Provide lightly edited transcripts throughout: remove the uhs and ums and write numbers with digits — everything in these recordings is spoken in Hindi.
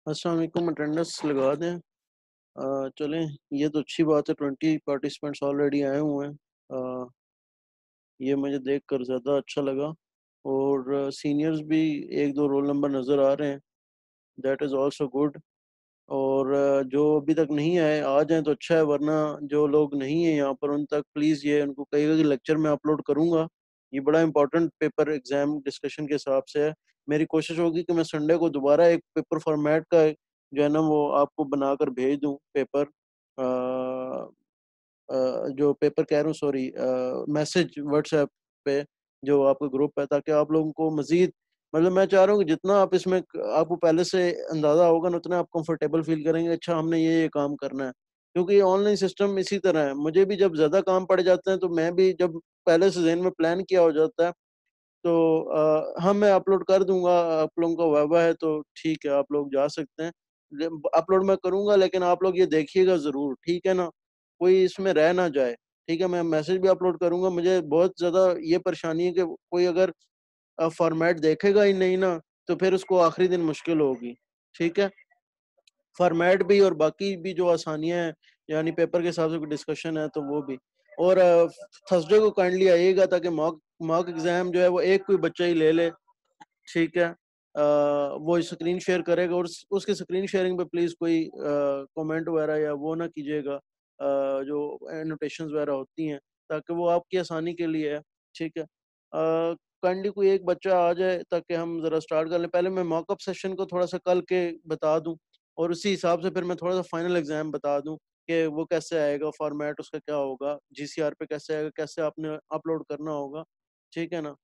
अस्सलाम वालेकुम। अटेंडेंस लगा दें। चलें, ये तो अच्छी बात है। 20 पार्टिसिपेंट्स ऑलरेडी आए हुए हैं। ये मुझे देखकर ज़्यादा अच्छा लगा। और सीनियर्स भी एक दो रोल नंबर नज़र आ रहे हैं। That is also good. और जो अभी तक नहीं आए आ जाएं तो अच्छा है, वरना जो लोग नहीं हैं यहाँ पर उन तक प्लीज़ ये उनको कहिएगा कि लेक्चर में अपलोड करूँगा। ये बड़ा इंपॉर्टेंट पेपर एग्ज़ाम डिस्कशन के हिसाब से है। मेरी कोशिश होगी कि मैं संडे को दोबारा एक पेपर फॉर्मेट का जो है ना वो आपको बनाकर भेज दूँ पेपर। जो पेपर कह रहा हूँ, सॉरी, मैसेज व्हाट्सएप पे जो आपका ग्रुप है, ताकि आप लोगों को मज़ीद मतलब मैं चाह रहा हूँ कि जितना आप इसमें आपको पहले से अंदाज़ा होगा ना, उतना आप कंफर्टेबल फ़ील करेंगे, अच्छा हमने ये काम करना है। क्योंकि ये ऑनलाइन सिस्टम इसी तरह है, मुझे भी जब ज़्यादा काम पड़ जाते हैं तो मैं भी जब पहले से ज़हन में प्लान किया हो जाता है तो हाँ, मैं अपलोड कर दूँगा। आप लोगों का वाइवा है तो ठीक है, आप लोग जा सकते हैं। अपलोड मैं करूँगा, लेकिन आप लोग ये देखिएगा ज़रूर, ठीक है ना? कोई इसमें रह ना जाए, ठीक है? मैं मैसेज भी अपलोड करूँगा। मुझे बहुत ज़्यादा ये परेशानी है कि कोई अगर फ़ॉर्मेट देखेगा ही नहीं ना, तो फिर उसको आखिरी दिन मुश्किल होगी, ठीक है? फ़ॉर्मेट भी और बाकी भी जो आसानियाँ हैं, यानी पेपर के हिसाब से कोई डिस्कशन है तो वो भी। और थर्सडे को काइंडली आइएगा ताकि मॉक मॉक एग्ज़ाम जो है वो एक कोई बच्चा ही ले ले, ठीक है? वो स्क्रीन शेयर करेगा और उसके स्क्रीन शेयरिंग पे प्लीज़ कोई कमेंट वगैरह या वो ना कीजिएगा, जो एनोटेशंस वगैरह होती हैं, ताकि वो आपकी आसानी के लिए है, ठीक है? काइंडली कोई एक बच्चा आ जाए ताकि हम ज़रा स्टार्ट कर लें। पहले मैं मॉकअप सेशन को थोड़ा-सा कल के बता दूँ और उसी हिसाब से फिर मैं थोड़ा-सा फाइनल एग्ज़ाम बता दूँ कि वो कैसे आएगा, फ़ॉर्मेट उसका क्या होगा, जीसीआर पे कैसे आएगा, कैसे आपने अपलोड करना होगा, ठीक है ना?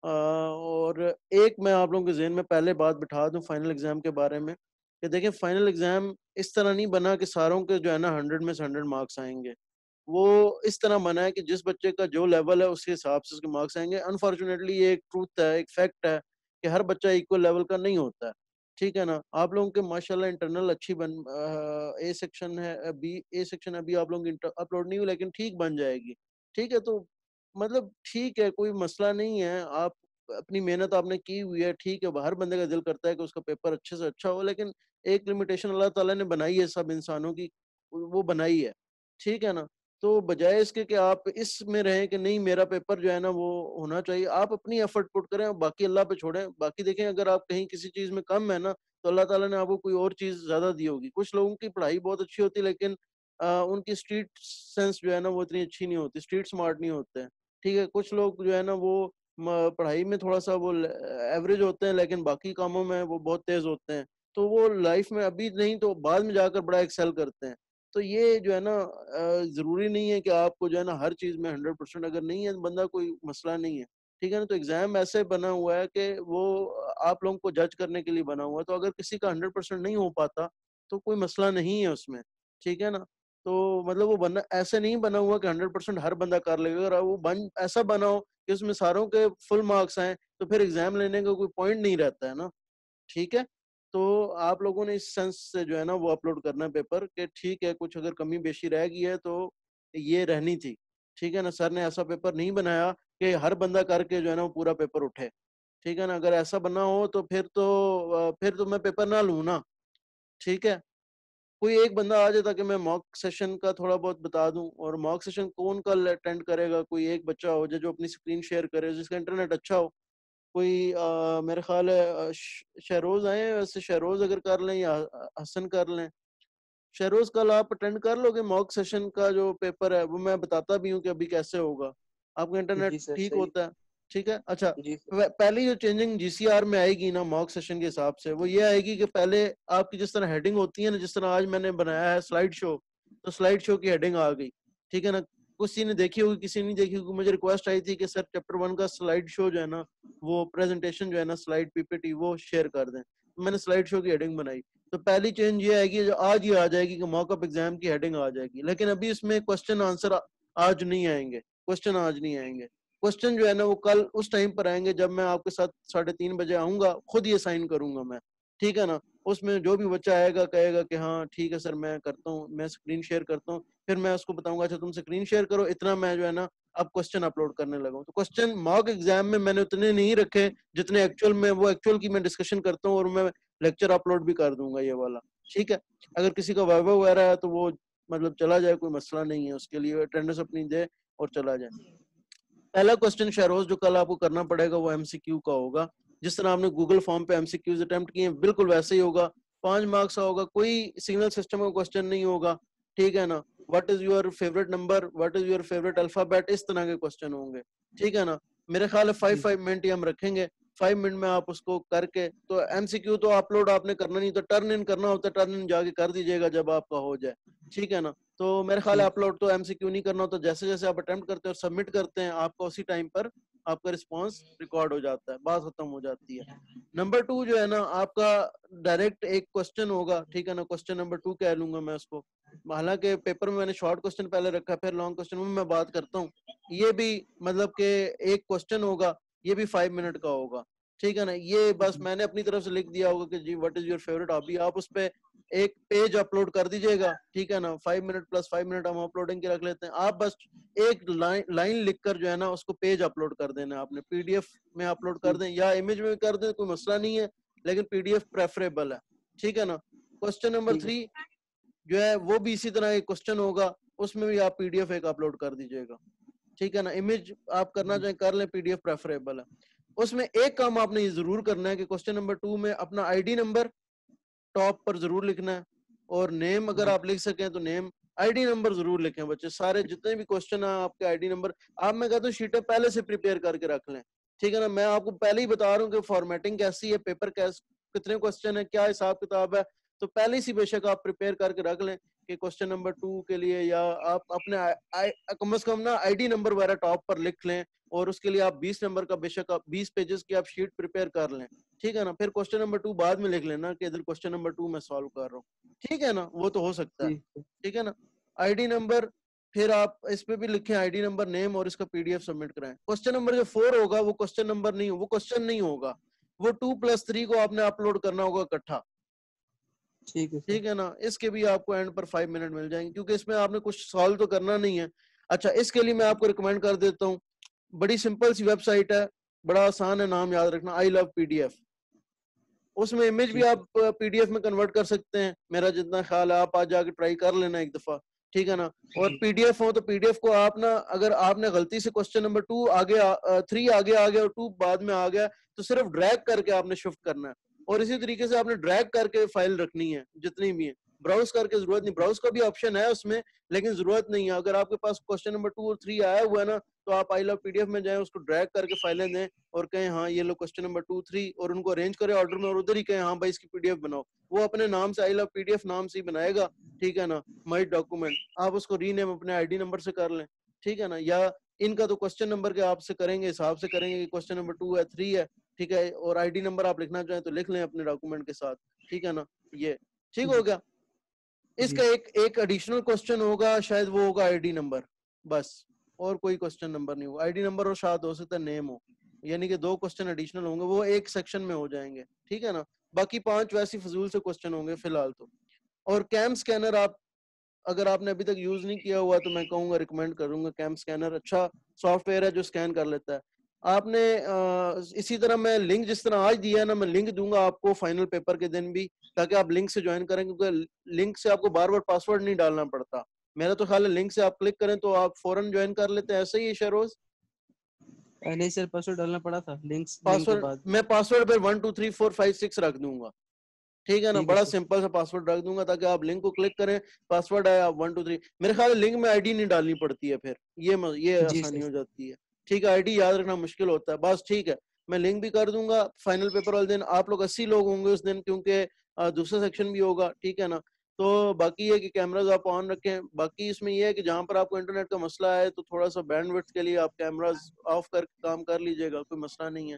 और एक मैं आप लोगों के ज़हन में पहले बात बिठा दूँ फाइनल एग्ज़ाम के बारे में, कि देखिए फाइनल एग्ज़ाम इस तरह नहीं बना कि सारों के जो है ना 100 में से 100 मार्क्स आएँगे। वो इस तरह बना है कि जिस बच्चे का जो लेवल है उसके हिसाब से उसके मार्क्स आएँगे। अनफॉर्चुनेटली ये एक ट्रुथ है, एक फैक्ट है कि हर बच्चा इक्वल लेवल का नहीं होता है। ठीक है ना? आप लोगों के माशाल्लाह इंटरनल अच्छी ए सेक्शन है, ए सेक्शन अभी आप लोगों की अपलोड नहीं हुई, लेकिन ठीक बन जाएगी। ठीक है? तो मतलब ठीक है, कोई मसला नहीं है। आप अपनी मेहनत आपने की हुई है, ठीक है। हर बंदे का दिल करता है कि उसका पेपर अच्छे से अच्छा हो, लेकिन एक लिमिटेशन अल्लाह ताला ने बनाई है सब इंसानों की, वो बनाई है। ठीक है ना? तो बजाय इसके कि आप इसमें रहें कि नहीं मेरा पेपर जो है ना वो होना चाहिए, आप अपनी एफर्ट पुट करें और बाकी अल्लाह पे छोड़ें। बाकी देखें, अगर आप कहीं किसी चीज़ में कम है ना, तो अल्लाह ताला ने आपको कोई और चीज़ ज़्यादा दी होगी। कुछ लोगों की पढ़ाई बहुत अच्छी होती है, लेकिन उनकी स्ट्रीट सेंस जो है ना वो इतनी अच्छी नहीं होती, स्ट्रीट स्मार्ट नहीं होते हैं। ठीक है? कुछ लोग जो है ना वो पढ़ाई में थोड़ा-सा वो एवरेज होते हैं, लेकिन बाकी कामों में वो बहुत तेज़ होते हैं। तो वो लाइफ में अभी नहीं तो बाद में जाकर बड़ा एक्सेल करते हैं। तो ये जो है ना ज़रूरी नहीं है कि आपको जो है ना हर चीज़ में 100% अगर नहीं है बंदा, कोई मसला नहीं है। ठीक है ना? तो एग्ज़ाम ऐसे बना हुआ है कि वो आप लोगों को जज करने के लिए बना हुआ है। तो अगर किसी का 100% नहीं हो पाता, तो कोई मसला नहीं है उसमें। ठीक है ना? तो मतलब वो बना ऐसे नहीं बना हुआ कि 100% हर बंदा कर लेगा। अगर वो ऐसा बना हो कि उसमें सारों के फुल मार्क्स आएँ, तो फिर एग्ज़ाम लेने का कोई पॉइंट नहीं रहता है ना। ठीक है? तो आप लोगों ने इस सेंस से जो है ना वो अपलोड करना है पेपर कि ठीक है, कुछ अगर कमी-बेशी रह गई है तो ये रहनी थी। ठीक है ना? सर ने ऐसा पेपर नहीं बनाया कि हर बंदा करके जो है ना वो पूरा पेपर उठे। ठीक है ना? अगर ऐसा बना हो तो फिर तो मैं पेपर ना लूँ ना। ठीक है? कोई एक बंदा आ जाए ताकि मैं मॉक सेशन का थोड़ा बहुत बता दूँ। और मॉक सेशन कौन कल अटेंड करेगा? कोई एक बच्चा हो जो अपनी स्क्रीन शेयर करे, जिसका इंटरनेट अच्छा हो। कोई मेरे ख़्याल है शहरोज़ आए हैं, वैसे शहरोज़ अगर कर लें या हसन कर लें। शहरोज़ कल आप अटेंड कर लोगे मॉक सेशन का जो पेपर है, वो मैं बताता भी हूँ कि अभी कैसे होगा। आपका इंटरनेट जी सर, ठीक सही। होता है, ठीक है? अच्छा, जी सर। पहली जो चेंजिंग जीसीआर में आएगी ना मॉक सेशन के हिसाब से, वो ये आएगी कि पहले आपकी जिस तरह हेडिंग होती है ना, जिस तरह आज मैंने बनाया है स्लाइड शो, तो स्लाइड शो की हेडिंग आ गई, ठीक है ना? किसी ने देखी होगी, किसी ने नहीं देखी होगी। मुझे रिक्वेस्ट आई थी कि सर चैप्टर 1 का स्लाइड शो जो है ना, वो प्रेज़ेंटेशन जो है ना, स्लाइड पीपीटी वो शेयर कर दें। तो मैंने स्लाइड शो की हेडिंग बनाई। तो पहली चेंज ये आएगी, जो आज ही आ जाएगी कि मॉकअप एग्जाम की हेडिंग आ जाएगी। लेकिन अभी इसमें क्वेश्चन आंसर आज नहीं आएंगे, क्वेश्चन आज नहीं आएंगे। क्वेश्चन जो है ना वो कल उस टाइम पर आएंगे जब मैं आपके साथ 3:30 बजे आऊंगा, खुद ये साइन करूंगा मैं। ठीक है ना? उसमें जो भी बच्चा आएगा कहेगा कि हाँ ठीक है सर, मैं करता हूँ, मैं स्क्रीन शेयर करता हूँ। फिर मैं उसको बताऊंगा अच्छा तुम स्क्रीन शेयर करो, इतना मैं जो है ना अब क्वेश्चन अपलोड करने लगा हूँ। तो क्वेश्चन मॉक एग्जाम में मैंने उतने नहीं रखे जितने एक्चुअल में, वो एक्चुअल की मैं डिस्कशन करता हूँ और मैं लेक्चर अपलोड भी कर दूंगा ये वाला, ठीक है। अगर किसी का वाइवा वगैरह है तो वो मतलब चला जाए, कोई मसला नहीं है, उसके लिए अटेंडेंस अपनी दे और चला जाए। पहला क्वेश्चन शहरोज जो कल आपको करना पड़ेगा वो एमसीक्यू का होगा। जिस तरह आपने गूगल फॉर्म पे एमसीक्यूज अटेम्प्ट किए बिल्कुल वैसे ही होगा, 5 मार्क्स का होगा, कोई सिग्नल सिस्टम का क्वेश्चन नहीं होगा, ठीक है ना। What is your favourite number, what is your favourite alphabet, इस तरह के क्वेश्चन होंगे, ठीक है ना। मेरे ख्याल है 5 मिनट ही हम रखेंगे, 5 मिनट में आप उसको करके, तो एमसीक्यू तो अपलोड आपने करना नहीं, तो टर्न इन करना होता है, टर्न इन जाके कर दीजिएगा जब आपका हो जाए, ठीक है ना। तो मेरे ख्याल है अपलोड तो एमसीक्यू नहीं करना होता, जैसे जैसे आप अटेम्प्ट करते हैं और सबमिट करते हैं आपका उसी टाइम पर आपका रिस्पांस रिकॉर्ड हो जाता है, बात खत्म हो जाती है। नंबर 2 जो है ना आपका डायरेक्ट एक क्वेश्चन होगा, ठीक है ना, क्वेश्चन नंबर 2 कह लूंगा मैं उसको। हालांकि पेपर में मैंने शॉर्ट क्वेश्चन पहले रखा फिर लॉन्ग क्वेश्चन में मैं बात करता हूँ। ये भी मतलब के एक क्वेश्चन होगा, ये भी 5 मिनट का होगा, ठीक है ना। ये बस मैंने अपनी तरफ से लिख दिया होगा कि जी what is your favourite hobby, आप उस पे एक पेज अपलोड कर दीजिएगा, ठीक है ना। 5 मिनट प्लस 5 मिनट हम अपलोडिंग के रख लेते हैं। आप बस एक लाइन लिखकर जो है ना उसको पेज अपलोड कर देना, आपने पीडीएफ में अपलोड कर दें या इमेज में कर दें, कोई मसला नहीं है, लेकिन पीडीएफ प्रेफरेबल है, ठीक है ना। क्वेश्चन नंबर 3 जो है वो भी इसी तरह एक क्वेश्चन होगा, उसमें भी आप पीडीएफ एक अपलोड कर दीजिएगा, ठीक है ना। इमेज आप करना चाहें कर लें, पीडीएफ प्रेफरेबल है। उसमें एक काम आपने ये जरूर करना है कि क्वेश्चन नंबर 2 में अपना आईडी नंबर टॉप पर जरूर लिखना है, और नेम अगर आप लिख सकें तो नेम, आईडी नंबर जरूर लिखें बच्चे, सारे जितने भी क्वेश्चन है आपके आईडी नंबर आप, मैं कहता हूँ शीटें पहले से प्रिपेयर करके रख लें, ठीक है ना। मैं आपको पहले ही बता रहा हूँ कि फॉर्मेटिंग कैसी है, पेपर कैसे, कितने क्वेश्चन है, क्या हिसाब किताब है, तो पहले से बेशक आप प्रिपेयर करके रख लें कि क्वेश्चन नंबर 2 के लिए, या आप अपने कम से कम ना आईडी नंबर वगैरह टॉप पर लिख लें, और उसके लिए आप 20 नंबर का बेशक आप 20 पेजेस की आप शीट प्रिपेयर कर लें, ठीक है ना। फिर क्वेश्चन नंबर 2 बाद में लिख लेना कि इधर क्वेश्चन नंबर 2 मैं सॉल्व कर रहा हूँ, ठीक है ना, वो तो हो सकता है, ठीक है ना। आईडी नंबर, फिर आप इस पे भी लिखें आईडी नंबर, नेम, और इसका पीडीएफ सबमिट कराएं। क्वेश्चन नंबर जो 4 होगा वो क्वेश्चन नंबर नहीं, वो क्वेश्चन नहीं होगा, वो 2+3 को आपने अपलोड करना होगा इकट्ठा, ठीक है ना। इसके भी आपको एंड पर 5 मिनट मिल जाएंगे, क्योंकि इसमें आपने कुछ सॉल्व तो करना नहीं है। अच्छा, इसके लिए मैं आपको रिकमेंड कर देता हूँ, बड़ी सिंपल सी वेबसाइट है, बड़ा आसान है, नाम याद रखना, आई लव पीडीएफ। उसमें इमेज भी आप पीडीएफ में कन्वर्ट कर सकते हैं, मेरा जितना ख्याल है, आप आज जाके ट्राई कर लेना एक दफा, ठीक है ना। और पीडीएफ हो तो पीडीएफ को आप ना, अगर आपने गलती से क्वेश्चन नंबर 2 आगे 3 आगे आ गया और 2 बाद में आ गया, तो सिर्फ ड्रैग करके आपने शिफ्ट करना है, और इसी तरीके से आपने ड्रैग करके फाइल रखनी है जितनी भी है, ब्राउज करके जरूरत नहीं, ब्राउज का भी ऑप्शन है उसमें, लेकिन जरूरत नहीं है। अगर आपके पास क्वेश्चन नंबर 2 और 3 आया हुआ है ना, तो आप आई लव पीडीएफ में जाएं, उसको ड्रैग करके फाइलें दें और कहें हाँ ये लो क्वेश्चन नंबर 2 3, और उनको अरेंज करें ऑर्डर में, और उधर ही कहें हाँ भाई इसकी पीडीएफ बनाओ, वो अपने नाम से आई लव पीडीएफ नाम से ही बनाएगा, ठीक है ना। माई डॉक्यूमेंट आप उसको रीनेम अपने आईडी नंबर से कर लें, ठीक है ना। या इनका तो क्वेश्चन नंबर के आपसे करेंगे, हिसाब से करेंगे कि क्वेश्चन नंबर 2 है 3 है, ठीक है, और आईडी नंबर आप लिखना चाहें तो लिख लें अपने डॉक्यूमेंट के साथ, ठीक है ना। ये ठीक हो गया। इसका एक एक एडिशनल क्वेश्चन होगा, शायद वो होगा आईडी नंबर, बस, और कोई क्वेश्चन नंबर नहीं होगा, आईडी नंबर और शायद हो सकता है नेम हो, यानी कि 2 क्वेश्चन एडिशनल होंगे, वो एक सेक्शन में हो जाएंगे, ठीक है ना। बाकी 5 वैसी फजूल से क्वेश्चन होंगे फिलहाल तो। और कैम स्कैनर आप, अगर आपने अभी तक यूज नहीं किया हुआ तो मैं कहूँगा, रिकमेंड करूंगा, कैम स्कैनर अच्छा सॉफ्टवेयर है जो स्कैन कर लेता है। आपने इसी तरह मैं लिंक जिस तरह आज दिया है ना, मैं लिंक दूंगा आपको फाइनल पेपर के दिन भी, ताकि आप लिंक से ज्वाइन करें, क्योंकि लिंक से आपको बार बार पासवर्ड नहीं डालना पड़ता। मेरा तो ख्याल है लिंक से आप क्लिक करें तो आप फौरन ज्वाइन कर लेते हैं, ऐसे ही है शहरोज। नहीं सर, पासवर्ड डालना पड़ा था लिंक के पासवर्ड बाद। मैं पासवर्ड पे 1 2 3 4 5 6 रख दूंगा, ठीक है ना, ठीक है बड़ा सर। सिंपल सा पासवर्ड रख दूंगा, ताकि आप लिंक को क्लिक करें, पासवर्ड आया 1 2 3, मेरे ख्याल लिंक में आईडी नहीं डालनी पड़ती है, फिर ये जी आसानी सर। हो जाती है, ठीक है। आईडी याद रखना मुश्किल होता है, बस ठीक है। मैं लिंक भी कर दूंगा। फाइनल पेपर वाले दिन आप लोग 80 लोग होंगे उस दिन, क्योंकि दूसरा सेक्शन भी होगा, ठीक है ना। तो बाकी है कि कैमराज आप ऑन रखें, बाकी इसमें यह है कि जहां पर आपको इंटरनेट का मसला है तो थोड़ा सा बैंडविड्थ के लिए आप कैमराज ऑफ करके काम कर लीजिएगा, कोई मसला नहीं है।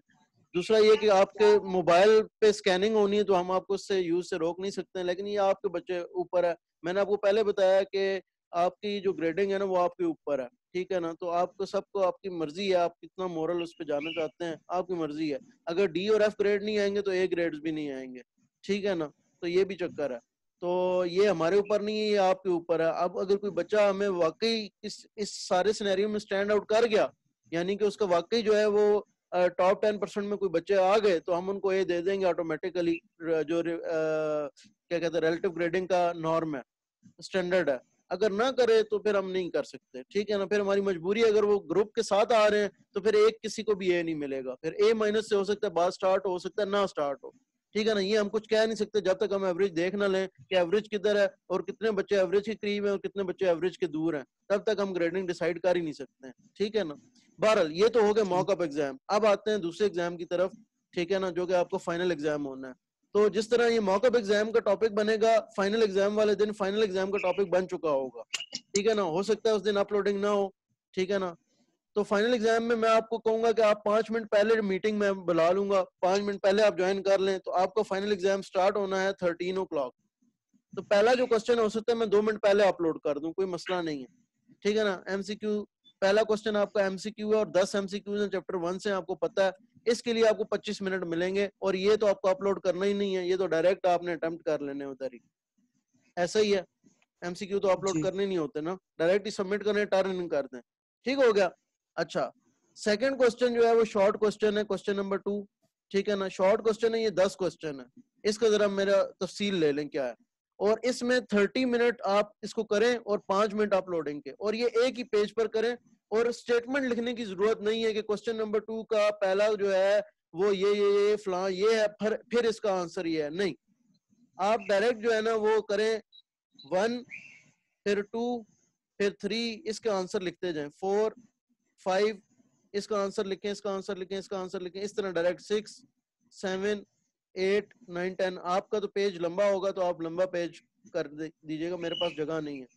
दूसरा ये कि आपके मोबाइल पे स्कैनिंग होनी है तो हम आपको उससे यूज से रोक नहीं सकते हैं, लेकिन ये आपके बच्चे ऊपर है। मैंने आपको पहले बताया कि आपकी जो ग्रेडिंग है ना वो आपके ऊपर है, ठीक है ना। तो आपको सबको आपकी मर्जी है, आप कितना मोरल उस पर जाना चाहते हैं, आपकी मर्जी है। अगर डी और एफ ग्रेड नहीं आएंगे तो ए ग्रेड्स भी नहीं आएंगे, ठीक है ना। तो ये भी चक्कर है, तो ये हमारे ऊपर नहीं है, ये आपके ऊपर है। अब अगर कोई बच्चा हमें वाकई इस सारे सिनेरियो में स्टैंड आउट कर गया, यानी कि उसका वाकई जो है वो टॉप 10% में कोई बच्चे आ गए तो हम उनको ए दे देंगे ऑटोमेटिकली, जो क्या कहते हैं रिलेटिव ग्रेडिंग का नॉर्म है, स्टैंडर्ड है। अगर ना करे तो फिर हम नहीं कर सकते, ठीक है ना, फिर हमारी मजबूरी है। अगर वो ग्रुप के साथ आ रहे हैं तो फिर एक किसी को भी ए नहीं मिलेगा, फिर ए माइनस से हो सकता है बात स्टार्ट हो सकता है ना स्टार्ट हो, ठीक है ना। ये हम कुछ कह नहीं सकते जब तक हम एवरेज देख ना लें कि एवरेज किधर है और कितने बच्चे एवरेज के करीब है और कितने बच्चे एवरेज के दूर हैं, तब तक हम ग्रेडिंग डिसाइड कर ही नहीं सकते हैं, ठीक है ना। बहरहाल ये तो हो गया जी मॉक अप एग्जाम। अब आते हैं दूसरे एग्जाम की तरफ, ठीक है ना, जो कि आपको फाइनल एग्जाम होना है। तो जिस तरह ये मॉक अप एग्जाम का टॉपिक बनेगा, फाइनल एग्जाम वाले दिन फाइनल एग्जाम का टॉपिक बन चुका होगा, ठीक है ना। हो सकता है उस दिन अपलोडिंग ना हो, ठीक है ना। तो फाइनल एग्जाम में मैं आपको कहूंगा कि आप 5 मिनट पहले मीटिंग में बुला लूंगा, 5 मिनट पहले आप ज्वाइन कर लें, तो आपका फाइनल एग्जाम स्टार्ट होना है 13 o'clock। तो पहला जो क्वेश्चन हो सकता है मैं 2 मिनट पहले अपलोड कर दूं, कोई मसला नहीं है, ठीक है ना। एमसीक्यू, पहला क्वेश्चन आपका एमसीक्यू है और 10 एमसीक्यू है चैप्टर 1 से, आपको पता है। इसके लिए आपको 25 मिनट मिलेंगे और ये तो आपको अपलोड करना ही नहीं है, ये तो डायरेक्ट आपने अटेम्प्ट कर लेने उधर ही, ऐसा ही है। एमसीक्यू तो अपलोड जी करने नहीं होते ना, डायरेक्ट ही सबमिट करने, टर्न इन कर दें, ठीक हो गया। अच्छा, सेकंड क्वेश्चन जो है वो शॉर्ट क्वेश्चन है, क्वेश्चन नंबर 2, ठीक है ना। शॉर्ट क्वेश्चन है, ये 10 क्वेश्चन है। इसका जरा मेरा तफसील ले लें क्या है। और इसमें 30 मिनट आप इसको करें और 5 मिनट अपलोडिंग के, और ये एक ही पेज पर करें। और स्टेटमेंट लिखने की जरूरत नहीं है कि क्वेश्चन नंबर 2 का पहला जो है वो ये फलां ये है, फिर इसका आंसर ये है, नहीं। आप डायरेक्ट जो है ना वो करें 1, फिर 2, फिर 3, इसका आंसर लिखते जाएं, 4, 5, इसका आंसर लिखें, इसका आंसर लिखें, इसका आंसर लिखें, इस तरह डायरेक्ट 6, 7, 8, 9, 10। आपका तो पेज लंबा होगा तो आप लंबा पेज कर दीजिएगा, मेरे पास जगह नहीं है,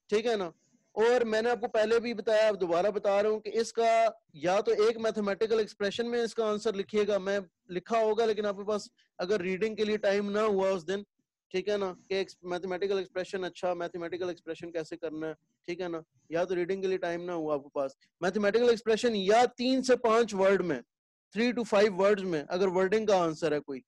ठीक है ना। और मैंने आपको पहले भी बताया, अब दोबारा बता रहा हूँ कि इसका या तो एक मैथमेटिकल एक्सप्रेशन में इसका आंसर लिखिएगा, मैं लिखा होगा लेकिन आपके पास अगर रीडिंग के लिए टाइम ना हुआ उस दिन, ठीक है ना, कि मैथमेटिकल एक्सप्रेशन, अच्छा मैथमेटिकल एक्सप्रेशन कैसे करना है, ठीक है ना, या तो रीडिंग के लिए टाइम ना हुआ आपके पास, मैथमेटिकल एक्सप्रेशन या 3 से 5 वर्ड में, 3 to 5 वर्ड्स में, अगर वर्डिंग का आंसर है, कोई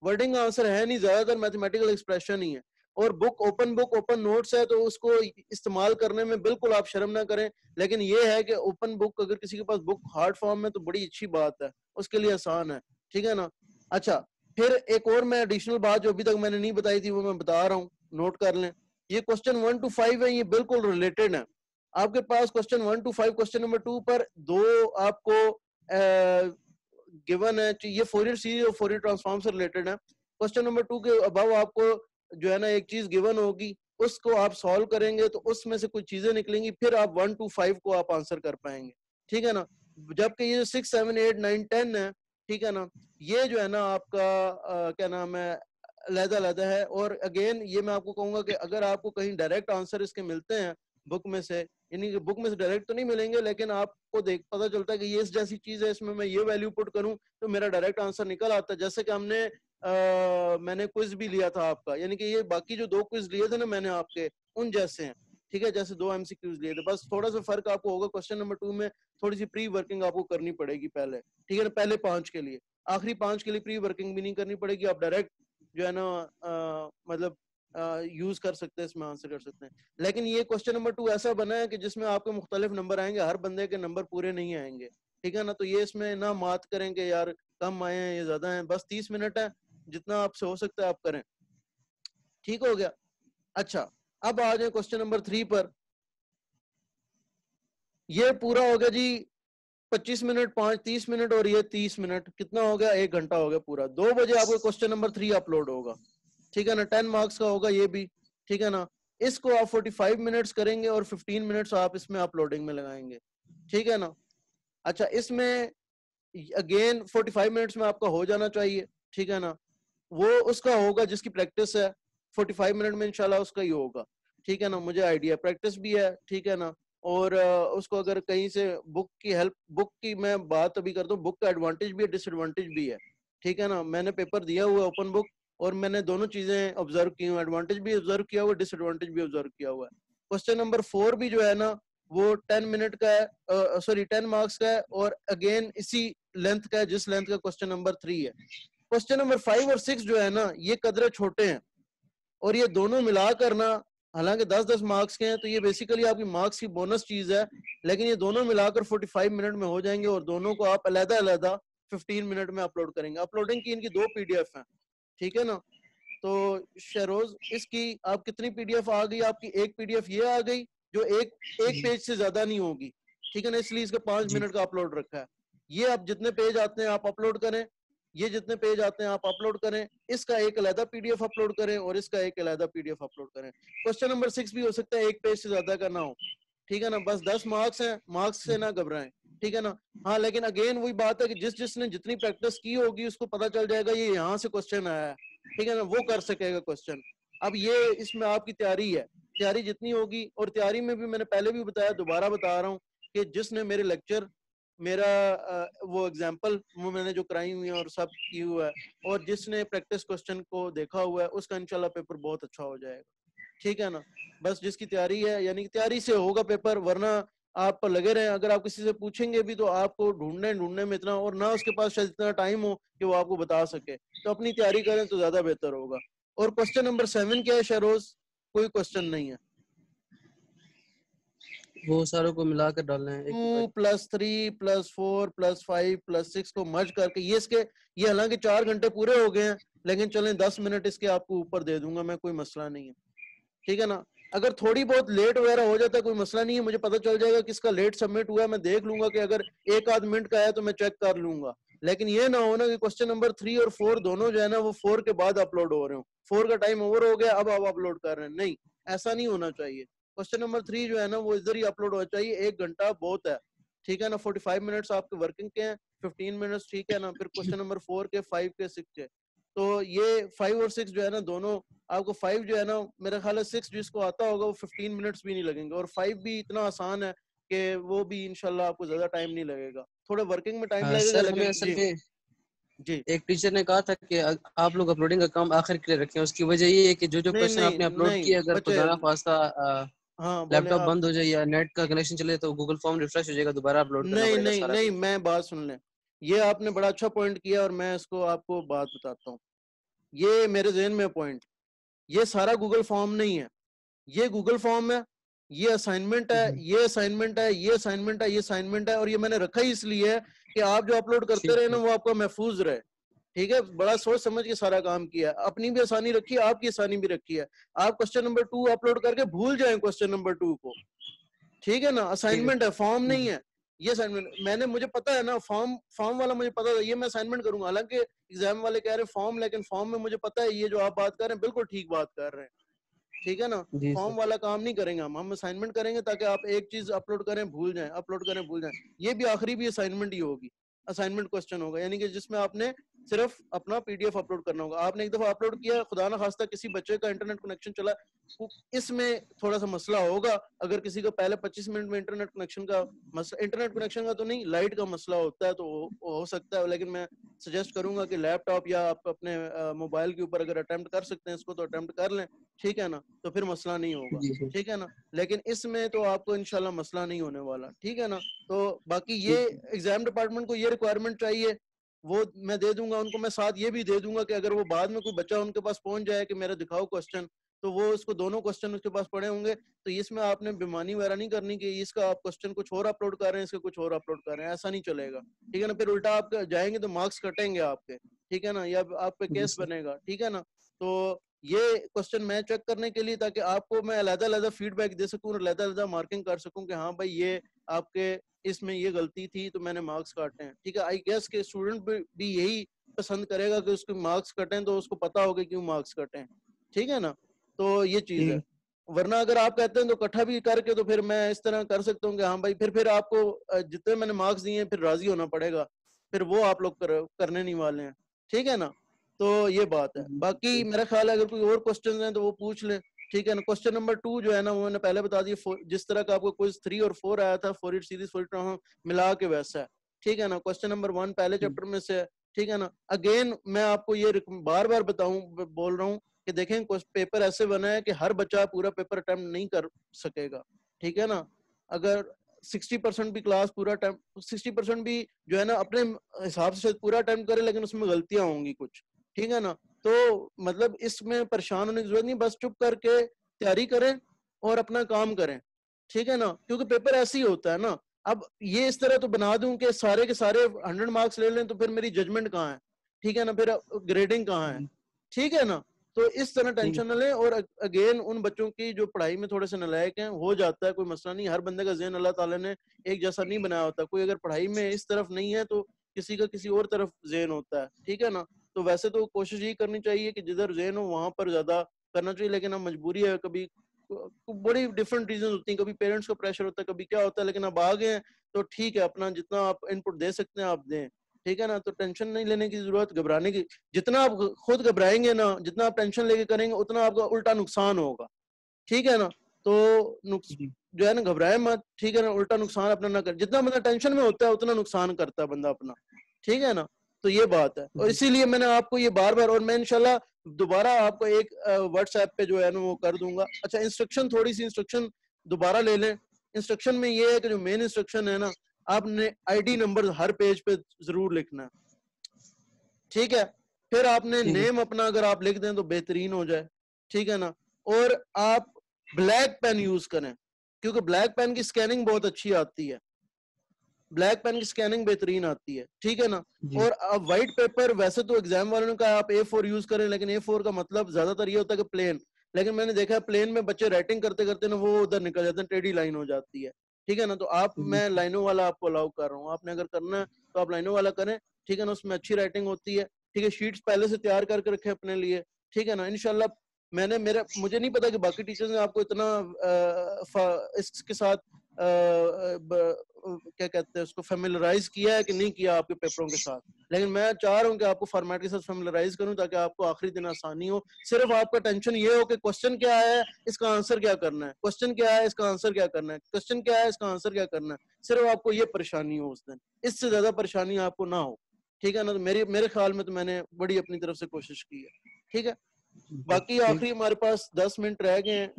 वर्डिंग का आंसर है नहीं, ज्यादातर मैथमेटिकल एक्सप्रेशन ही है। और बुक ओपन नोट्स है तो उसको इस्तेमाल करने में बिल्कुल आप शर्म ना करें, लेकिन ये है कि ओपन बुक अगर किसी के पास बुक हार्ड फॉर्म में तो बड़ी अच्छी बात है, उसके लिए आसान है, ठीक है ना। अच्छा, फिर एक और मैं एडिशनल बात जो अभी तक मैंने नहीं बताई थी वो मैं बता रहा हूँ, नोट कर लें। ये क्वेश्चन 1 to 5 है, ये बिल्कुल रिलेटेड है। आपके पास क्वेश्चन 1 to 5, क्वेश्चन नंबर 2 पर दो आपको गिवन है, ये फोरियर सीरीज और फोरियर ट्रांसफॉर्म से रिलेटेड है। क्वेश्चन नंबर 2 के अबाव आपको जो है ना एक चीज गिवन होगी, उसको आप सॉल्व करेंगे तो उसमें से कुछ चीजें निकलेंगी, फिर आप 1 to 5 को आप आंसर कर पाएंगे, ठीक है ना। जबकि ये 6, 7, 8, 9, 10 है, ठीक है ना, ये जो है ना आपका क्या नाम है, अलग-अलग है। और अगेन ये मैं आपको कहूंगा कि अगर आपको कहीं डायरेक्ट आंसर इसके मिलते हैं बुक में से, यानी कि बुक में से डायरेक्ट तो नहीं मिलेंगे लेकिन आपको देख पता चलता है कि ये इस जैसी चीज है, इसमें मैं ये वैल्यू पुट करूं तो मेरा डायरेक्ट आंसर निकल आता है। जैसे कि मैंने क्विज भी लिया था आपका, यानी कि ये बाकी जो 2 क्विज लिए थे ना मैंने आपके, उन जैसे हैं, ठीक है, जैसे 2 एमसीक्यूज लिए थे, बस थोड़ा सा फर्क आपको होगा। क्वेश्चन नंबर 2 में थोड़ी सी प्री वर्किंग आपको करनी पड़ेगी पहले, ठीक है ना, पहले 5 के लिए, आखिरी 5 के लिए प्री वर्किंग भी नहीं करनी पड़ेगी, आप डायरेक्ट जो है ना मतलब यूज कर सकते हैं, इसमें आंसर कर सकते हैं। लेकिन ये क्वेश्चन नंबर 2 ऐसा बना है कि जिसमें आपके मुख्तलिफ नंबर आएंगे, हर बंदे के नंबर पूरे नहीं आएंगे, ठीक है ना। तो ये इसमें ना मात करें कि यार कम आए हैं ये ज्यादा हैं, बस 30 मिनट है, जितना आपसे हो सकता है आप करें, ठीक हो गया। अच्छा, अब आ जाए क्वेश्चन नंबर 3 पर। ये पूरा हो गया जी 25 मिनट, 5 30 मिनट और ये 30 मिनट, कितना हो गया, 1 घंटा हो गया पूरा। 2 बजे आपको क्वेश्चन नंबर 3 अपलोड होगा, ठीक है ना, 10 मार्क्स का होगा ये भी, ठीक है ना। इसको आप 45 मिनट्स करेंगे और 15 मिनट्स आप इसमें अपलोडिंग में लगाएंगे, ठीक है ना। अच्छा, इसमें अगेन 45 मिनट्स में आपका हो जाना चाहिए, ठीक है ना। वो उसका होगा जिसकी प्रैक्टिस है, 45 मिनट में इंशाल्लाह उसका ही होगा, ठीक है ना, मुझे आइडिया प्रैक्टिस भी है, ठीक है ना। और उसको अगर कहीं से बुक की हेल्प, बुक की मैं बात अभी करता हूँ, बुक का एडवांटेज भी है डिसएडवांटेज भी है, ठीक है ना। मैंने पेपर दिया हुआ है ओपन बुक, और मैंने दोनों चीजें ऑब्जर्व की हुई, एडवांटेज भी ऑब्जर्व किया हुआ है, डिसएडवांटेज भी ऑब्जर्व किया हुआ है। क्वेश्चन नंबर 4 भी जो है ना वो 10 मिनट का है, सॉरी 10 मार्क्स का है, और अगेन इसी लेंथ का है जिस लेंथ का क्वेश्चन नंबर 3 है। क्वेश्चन नंबर 5 और 6 जो है ना ये कदरे छोटे हैं, और ये दोनों मिला करना हालांकि 10-10 मार्क्स के हैं, तो ये बेसिकली आपकी मार्क्स की बोनस चीज है, लेकिन ये दोनों मिलाकर 45 मिनट में हो जाएंगे और दोनों को आप अलग अलग 15 मिनट में अपलोड करेंगे। अपलोडिंग की इनकी 2 पीडीएफ हैं, ठीक है ना। तो शहरोज, इसकी आप कितनी पीडीएफ आ गई? आपकी एक पीडीएफ ये आ गई जो एक एक जी पेज से ज्यादा नहीं होगी, ठीक है ना, इसलिए इसका 5 जी। मिनट का अपलोड रखा है। ये आप जितने पेज आते हैं आप अपलोड करें, ये जितने पेज आते हैं आप अपलोड करें, इसका एक अलहदा पीडीएफ अपलोड करें और इसका एक अलहदा पीडीएफ अपलोड करें। क्वेश्चन नंबर 6 भी हो सकता है एक पेज से ज्यादा का ना हो, ठीक है ना। बस 10 मार्क्स हैं, मार्क्स से ना घबराएं, ठीक है ना। हाँ, लेकिन अगेन वही बात है कि जिसने जितनी प्रैक्टिस की होगी उसको पता चल जाएगा ये यहाँ से क्वेश्चन आया है, ठीक है ना, वो कर सकेगा क्वेश्चन। अब ये इसमें आपकी तैयारी है, तैयारी जितनी होगी, और तैयारी में भी मैंने पहले भी बताया, दोबारा बता रहा हूँ कि जिसने मेरे लेक्चर, मेरा वो एग्जाम्पल वो मैंने जो कराई हुई है और सब की हुआ है, और जिसने प्रैक्टिस क्वेश्चन को देखा हुआ है, उसका इंशाल्लाह पेपर बहुत अच्छा हो जाएगा, ठीक है ना। बस जिसकी तैयारी है, यानी कि तैयारी से होगा पेपर, वरना आप लगे रहे, अगर आप किसी से पूछेंगे भी तो आपको ढूंढने ढूंढने में इतना, और ना उसके पास शायद इतना टाइम हो कि वो आपको बता सके, तो अपनी तैयारी करें तो ज्यादा बेहतर होगा। और क्वेश्चन नंबर 7 क्या है शहरोज? कोई क्वेश्चन नहीं है, वो सारों को मिलाकर डालना है एक ही 2 बार। + 3 + 4 + 5 + 6 को मर्ज करके, ये हालांकि 4 घंटे पूरे हो गए हैं, लेकिन चलें 10 मिनट इसके आपको ऊपर दे दूंगा मैं, कोई मसला नहीं है, ठीक है ना। अगर थोड़ी बहुत लेट वगैरह हो जाता है कोई मसला नहीं है, मुझे पता चल जाएगा किसका लेट सबमिट हुआ है, मैं देख लूंगा कि अगर एक आध मिनट का है तो मैं चेक कर लूंगा। लेकिन ये ना हो ना कि क्वेश्चन नंबर 3 और 4 दोनों जो है ना वो 4 के बाद अपलोड हो रहे हो, 4 का टाइम ओवर हो गया, अब आप अपलोड कर रहे हैं, नहीं, ऐसा नहीं होना चाहिए। क्वेश्चन नंबर 3 जो है ना वो इधर ही अपलोड होना चाहिए, 1 घंटा बहुत है, ठीक है ना। 45 मिनट्स आपके वर्किंग के हैं, 15 मिनट्स, ठीक है ना। फिर क्वेश्चन नंबर 4 के, 5 के, 6 के, तो ये 5 और 6 जो है ना दोनों आपको, 5 जो है ना मेरा ख्याल है 6 जिसको आता होगा वो 15 मिनट्स भी नहीं लगेंगे, और 5 भी इतना आसान है कि वो भी इंशाल्लाह आपको ज्यादा टाइम नहीं लगेगा, थोड़ा वर्किंग में टाइम लगेगा, सर हमें लेकिन असल जी में जी। एक टीचर ने कहा था कि आप लोग अपलोडिंग का काम आखिर के लिए रखें। उसकी वजह ये है कि जो जो नहीं क्वेश्चन नहीं आपने अपलोड नहीं किए, अगर बच्चे, खुदा ना खास्ता हाँ बोले लैपटॉप आप। बंद हो जाए या नेट का कनेक्शन चले तो गूगल फॉर्म रिफ्रेश हो जाएगा, दोबारा अपलोड करना नहीं पड़ेगा नहीं सारा नहीं, कुछ। मैं बात सुन लें, ये आपने बड़ा अच्छा पॉइंट किया और मैं इसको आपको बात बताता हूँ। ये मेरे जहन में पॉइंट, ये सारा गूगल फॉर्म नहीं है, ये गूगल फॉर्म है, ये असाइनमेंट है, ये असाइनमेंट है, ये असाइनमेंट है, ये असाइनमेंट है, और ये मैंने रखा ही इसलिए है कि आप जो अपलोड करते ठीक रहे ना ठीक। वो आपका महफूज रहे, ठीक है। बड़ा सोच समझ के सारा काम किया है, अपनी भी आसानी रखी है, आपकी आसानी भी रखी है। आप क्वेश्चन नंबर 2 अपलोड करके भूल जाएं क्वेश्चन नंबर 2 को, ठीक है ना। ठीक है। असाइनमेंट है, फॉर्म नहीं है, ये असाइनमेंट मैंने, मुझे पता है ना, फॉर्म फॉर्म वाला मुझे पता था, ये मैं असाइनमेंट करूंगा। हालांकि एग्जाम वाले कह रहे हैं फॉर्म, लेकिन फॉर्म में मुझे पता है ये जो आप बात कर रहे हैं बिल्कुल ठीक बात कर रहे हैं, ठीक है ना। जी सर। फॉर्म वाला काम नहीं करेंगे हम असाइनमेंट करेंगे ताकि आप एक चीज अपलोड करें भूल जाएं, अपलोड करें भूल जाएं। ये भी आखिरी भी असाइनमेंट ही होगी, असाइनमेंट क्वेश्चन होगा, यानी कि जिसमें आपने सिर्फ अपना पीडीएफ अपलोड करना होगा। आपने एक दफा अपलोड किया, खुदा ना खास्ता किसी बच्चे का इंटरनेट कनेक्शन चला, इसमें थोड़ा सा मसला होगा। अगर किसी का पहले 25 मिनट में इंटरनेट कनेक्शन का मसला, इंटरनेट कनेक्शन का तो नहीं, लाइट का मसला होता है, तो हो सकता है, लेकिन मैं सजेस्ट करूंगा कि लैपटॉप या आप अपने मोबाइल के ऊपर अगर अटेम्प्ट कर सकते हैं इसको तो अटेम्प्ट कर लें, ठीक है ना, तो फिर मसला नहीं होगा, जी सर। ठीक है ना। लेकिन इसमें तो आपको इंशाल्लाह मसला नहीं होने वाला, ठीक है ना। तो बाकी ये ठीक। एग्जाम डिपार्टमेंट को ये रिक्वायरमेंट चाहिए, वो मैं दे दूंगा उनको। मैं साथ ये भी दे दूंगा कि अगर वो बाद में कोई बच्चा उनके पास पहुंच जाए कि मेरा दिखाओ क्वेश्चन, तो वो उसको दोनों क्वेश्चन उसके पास पड़े होंगे, तो इसमें आपने बेईमानी वगैरह नहीं करनी कि इसका आप क्वेश्चन कुछ और अपलोड कर रहे हैं, इसका कुछ और अपलोड कर रहे हैं, ऐसा नहीं चलेगा, ठीक है ना। फिर उल्टा आप जाएंगे तो मार्क्स कटेंगे आपके, ठीक है ना, या आप पे जी केस सर। बनेगा, ठीक है ना। तो ये क्वेश्चन मैं चेक करने के लिए, ताकि आपको मैं अलग-अलग फीडबैक दे सकूं और अलग-अलग मार्किंग कर सकूं कि हाँ भाई ये आपके इसमें ये गलती थी तो मैंने मार्क्स काटे हैं, ठीक है। आई गेस के स्टूडेंट भी यही पसंद करेगा कि उसके मार्क्स कटें, तो उसको पता होगा क्यों मार्क्स कटे हैं, ठीक है ना। तो ये चीज ठीक है। है। वरना अगर आप कहते हैं तो इकट्ठा भी करके, तो फिर मैं इस तरह कर सकता हूँ कि हाँ भाई फिर आपको जितने मैंने मार्क्स दिए हैं फिर राजी होना पड़ेगा, फिर वो आप लोग करने नहीं वाले हैं, ठीक है ना। तो ये बात है। बाकी मेरा ख्याल है अगर कोई और क्वेश्चन है तो वो पूछ ले, ठीक है ना। क्वेश्चन नंबर 2 जो है ना वो मैंने पहले बता दिया, जिस तरह का आपको क्विज 3 और 4 आया था, for it series for it मिला के वैसा है, ठीक है ना। क्वेश्चन नंबर 1 पहले चैप्टर में से है, ठीक है ना। अगेन मैं आपको ये बार बार बोल रहा हूँ कि देखें पेपर ऐसे बना है कि हर बच्चा पूरा पेपर अटेम्प्ट नहीं कर सकेगा, ठीक है ना। अगर 60% भी क्लास पूरा टाइम, 60% भी जो है ना अपने हिसाब से पूरा अटेम्प्ट करे, लेकिन उसमें गलतियां होंगी कुछ, ठीक है ना। तो मतलब इसमें परेशान होने की जरूरत नहीं, बस चुप करके तैयारी करें और अपना काम करें, ठीक है ना, क्योंकि पेपर ऐसे ही होता है ना। अब ये इस तरह तो बना दूं कि सारे के सारे 100 मार्क्स ले लें, तो फिर मेरी जजमेंट कहाँ है, ठीक है ना, फिर ग्रेडिंग कहाँ है, ठीक है ना। तो इस तरह टेंशन न लें। और अगेन उन बच्चों की जो पढ़ाई में थोड़े से नालायक हैं, हो जाता है, कोई मसला नहीं। हर बंदे का ज़हन अल्लाह ताला ने एक जैसा नहीं बनाया होता। कोई अगर पढ़ाई में इस तरफ नहीं है तो किसी का किसी और तरफ ज़हन होता है, ठीक है ना। तो वैसे तो कोशिश यही करनी चाहिए कि जिधर ज़हन हो वहां पर ज्यादा करना चाहिए, लेकिन अब मजबूरी है, कभी बड़ी डिफरेंट रीजन होती हैं, कभी पेरेंट्स का प्रेशर होता है, कभी क्या होता है, लेकिन अब आ गए हैं तो ठीक है, अपना जितना आप इनपुट दे सकते हैं आप दें, ठीक है ना। तो टेंशन नहीं लेने की जरूरत, घबराने की, जितना आप खुद घबराएंगे ना, जितना आप टेंशन लेके करेंगे, उतना आपका उल्टा नुकसान होगा, ठीक है ना। तो जो है ना, घबराए मत, ठीक है ना, उल्टा नुकसान अपना ना कर। जितना बंदा टेंशन में होता है उतना नुकसान करता है बंदा अपना, ठीक है ना। तो ये बात है, और इसीलिए मैंने आपको ये बार बार, और मैं इंशाल्लाह दोबारा आपको एक व्हाट्सएप पे जो है ना वो कर दूंगा। अच्छा, इंस्ट्रक्शन, थोड़ी सी इंस्ट्रक्शन दोबारा ले लें। इंस्ट्रक्शन में ये है कि जो मेन इंस्ट्रक्शन है ना, आपने आईडी नंबर हर पेज पे जरूर लिखना है, ठीक है। फिर आपने नेम अपना अगर आप लिख दें तो बेहतरीन हो जाए, ठीक है ना। और आप ब्लैक पेन यूज करें, क्योंकि ब्लैक पेन की स्कैनिंग बहुत अच्छी आती है, ब्लैक पेन की स्कैनिंग बेहतरीन आती है, ठीक है ना। और अब व्हाइट पेपर, वैसे तो एग्जाम वालों ने कहा आप A4 यूज करें, लेकिन A4 का मतलब ज्यादातर ये होता है कि प्लेन, लेकिन मैंने देखा है प्लेन में बच्चे राइटिंग करते करते ना वो उधर निकल जाते हैं, टेढ़ी लाइन हो जाती है, ठीक है ना। तो आप, मैं लाइनों वाला आपको अलाउ कर रहा हूँ, आपने अगर करना है तो आप लाइनों वाला करें, ठीक है ना, उसमें अच्छी राइटिंग होती है, ठीक है। शीट्स पहले से तैयार करके रखें अपने लिए, ठीक है ना। इंशाल्लाह मैंने, मेरा मुझे नहीं पता कि बाकी टीचर्स ने आपको इतना इसके साथ क्या कहते हैं उसको, फेमिलराइज किया है कि नहीं किया आपके पेपरों के साथ, लेकिन मैं चाह रहा हूँ कि आपको फॉर्मेट के साथ फेमिलराइज करूँ, ताकि आपको आखिरी दिन आसानी हो। सिर्फ आपका टेंशन ये हो कि क्वेश्चन क्या है, इसका आंसर क्या करना है, क्वेश्चन क्या है, इसका आंसर क्या करना है, क्वेश्चन क्या है, इसका आंसर क्या करना है, सिर्फ आपको ये परेशानी हो उस दिन, इससे ज्यादा परेशानी आपको ना हो, ठीक है ना। तो मेरे ख्याल में तो मैंने बड़ी अपनी तरफ से कोशिश की है, ठीक है। बाकी आखिरी हमारे पास 10 मिनट रह गए हैं,